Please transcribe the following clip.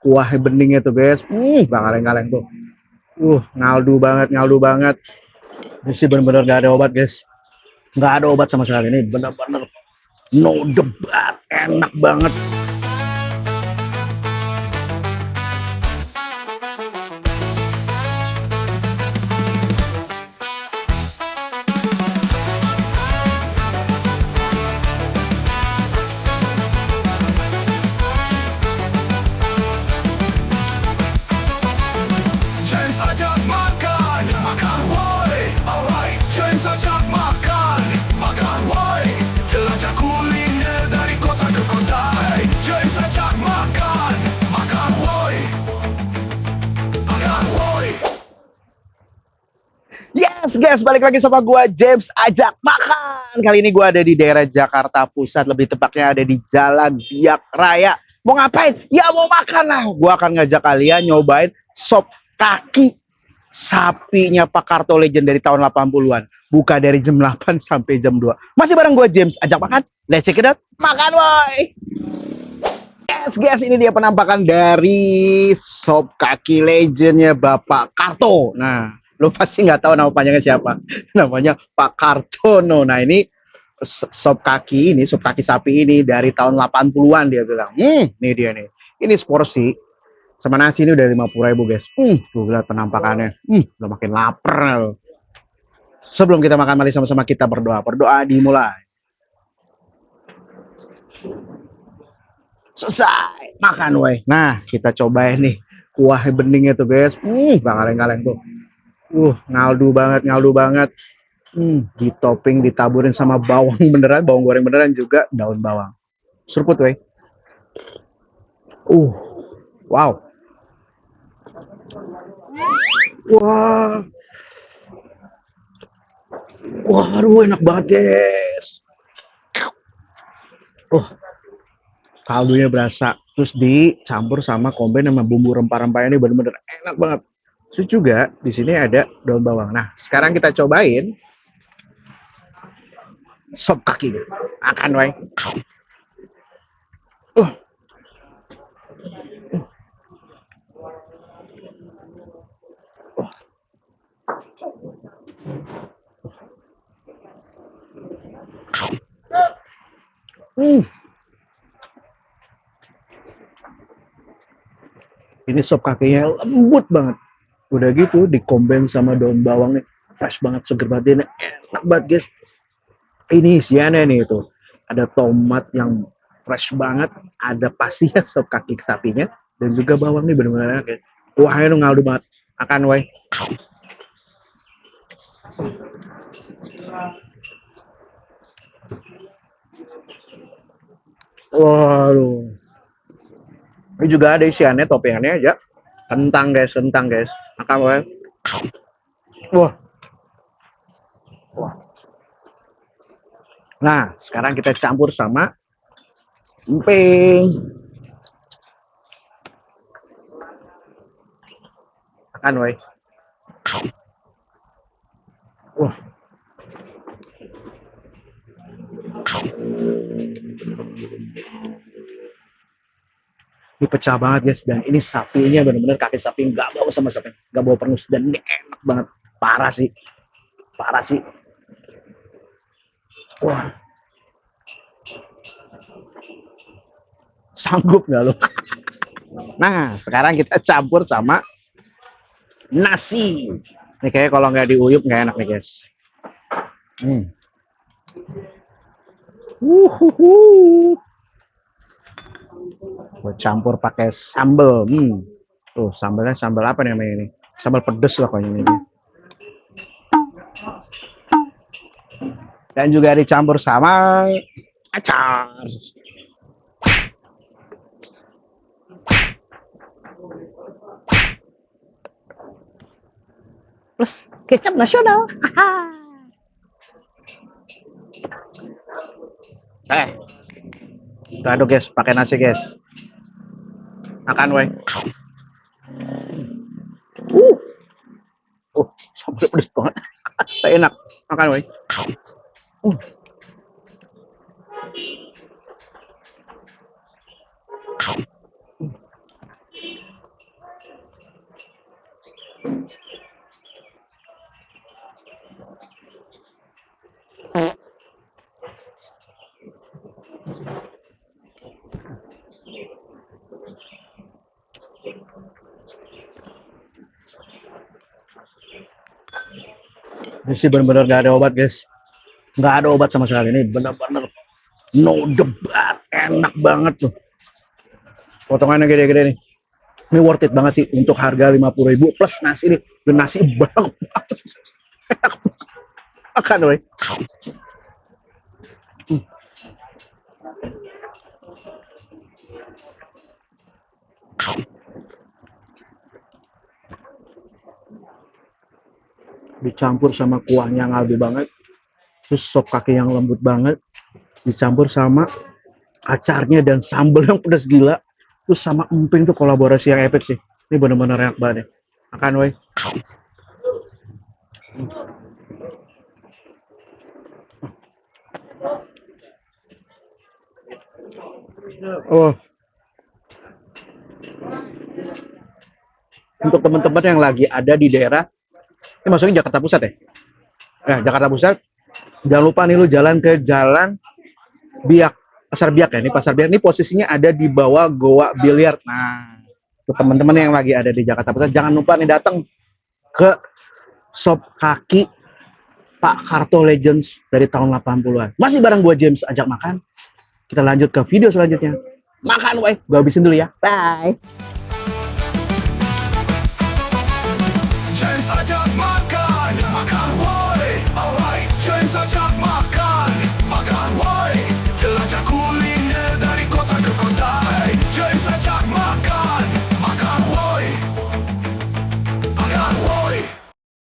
kuah beningnya tuh guys, bang kaleng-kaleng tuh, ngaldu banget. Ini sih bener-bener gak ada obat guys, nggak ada obat sama sekali, ini bener-bener no debat, enak banget. James ajak makan, makan woi, alright. James ajak makan, makan woi. Jelajah kuliner dari kota ke kota. Hey, James ajak makan, makan woi, makan woi. Yes guys, balik lagi sama gua James ajak makan. Kali ini gua ada di daerah Jakarta Pusat, lebih tepatnya ada di Jalan Biak Raya. Mau ngapain? Ya mau makan lah. Gua akan ngajak kalian nyobain sop kaki sapinya Pak Karto Legend dari tahun 80-an. Buka dari jam 8 sampai jam 2. Masih bareng gua James ajak makan. Let's check it out. Makan woi. Yes guys, ini dia penampakan dari sop kaki legendnya Bapak Karto. Nah, lo pasti nggak tahu nama panjangnya siapa. Namanya Pak Kartono. Nah, ini sop kaki sapi ini dari tahun 80-an dia bilang. Nih dia nih. Ini seporsi sama nasi ini udah 50.000 guys. Tuh lihat penampakannya. Udah makin lapar. Sebelum kita makan, mari sama-sama kita berdoa. Berdoa dimulai. Selesai makan weh. Nah, kita cobain nih kuah beningnya tuh guys. Bang kaleng-kaleng tuh. Ngaldu banget. Di topping, ditaburin sama bawang beneran, bawang goreng beneran, juga daun bawang. Seruput weh. Wow. Wah. Wah, aduh enak banget guys. Kaldunya berasa, terus dicampur sama combine sama bumbu rempah-rempahnya, ini bener-bener enak banget. Terus juga di sini ada daun bawang. Nah, sekarang kita cobain sop kaki. Makan, woi. Ini sop kakinya lembut banget. Udah gitu dikomben sama daun bawangnya, fresh banget, seger banget, ini enak banget guys. Ini isiannya nih itu, ada tomat yang fresh banget, ada pastinya sop kaki sapinya, dan juga bawang nih bener-bener enak ya. Wah ini ngaldu banget, makan woi. Waduh, ini juga ada isiannya, toppingannya aja. Kentang guys, makan woi. Wah. Nah, sekarang kita campur sama emping. Makan woi. Wah. Ini pecah banget guys, dan ini sapinya bener-bener kaki sapi, nggak bau sama sekali, nggak bau perengus, dan ini enak banget, parah sih. Wah, sanggup nggak lo? Nah, sekarang kita campur sama nasi. Ini kayaknya kalau nggak diuyup nggak enak nih guys. Gue campur pakai sambal. Tuh sambalnya sambal apa nih namanya ini? Sambal pedes lah kayaknya ini. Dan juga dicampur sama acar. Plus kecap nasional. Kita aduk guys, pakai nasi guys. Makan woi. Sampai pedes banget. Enak. Makan woi. Ini sih benar-benar gak ada obat guys. Nggak ada obat sama sekali. Ini benar-benar no debat. Enak banget tuh. Potongannya gede-gede nih. Ini worth it banget sih untuk harga 50.000 plus nasi nih. Dan nasi banyak banget. Enak banget. Makan woy. Dicampur sama kuahnya yang halus banget, terus sop kaki yang lembut banget, dicampur sama acarnya dan sambal yang pedas gila, terus sama emping tuh kolaborasi yang epic sih. Ini bener-bener enak banget ya. Makan woi. Oh, untuk teman-teman yang lagi ada di daerah, ini maksudnya Jakarta Pusat ya? Nah, Jakarta Pusat, jangan lupa nih lu jalan ke Jalan Biak, Pasar Biak ya. Ini Pasar Biak ini posisinya ada di bawah Goa Biliar. Nah, untuk teman-teman yang lagi ada di Jakarta Pusat, jangan lupa nih datang ke sop kaki Pak Karto Legends dari tahun 80-an. Masih bareng gua James ajak makan. Kita lanjut ke video selanjutnya. Makan, weh. Gua habisin dulu ya. Bye. James ajak makan, makan woi, alright. James ajak makan, makan woi. Jelajah kuliner dari kota ke kota. Hey, James ajak makan, makan woi, makan woi.